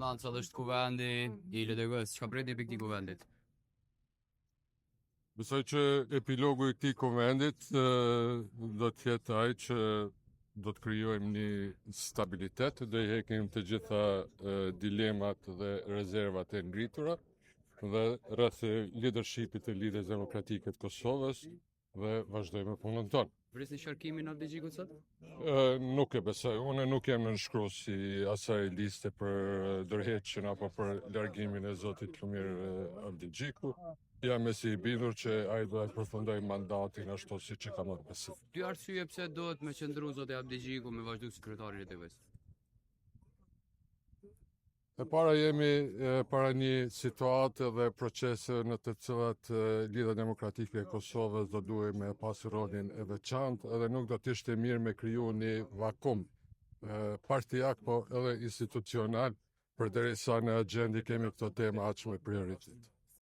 Ordonanca dhe është kuvendi I LDG-s, çka pret për këtij kuvendit? Besoj që epilogu I këtij kuvendit do të jetë ai që do të krijojmë një stabilitet, do I hekim të gjitha dilemat dhe rezervat e ngritura dhe rreth leadershipit të Lidhjes Demokratike të Kosovës dhe vazhdojmë punën tonë. Vrisni sharkimin Abdixhikut sot? Nuk e besoj. Unë nuk jam nënshkrues I asaj liste për dërheqjen apo për largimin e zotit Lumir Abdixhiku. Jam I bindur që ai do të përfundojë mandatin ashtu siç e ka marrë besim. Ky arsye pse duhet me qëndru zoti Abdixhiku me vazhdu sekretari I LDG-s? E para jemi para një situate dhe procese në të cilat Lidhja Demokratike e Kosovës do duhet me pas rolin e veçantë edhe nuk do të ishte mirë me kriju një vakum partijak po edhe institucional përderisa në agjendë kemi këto tema aq me prioritet.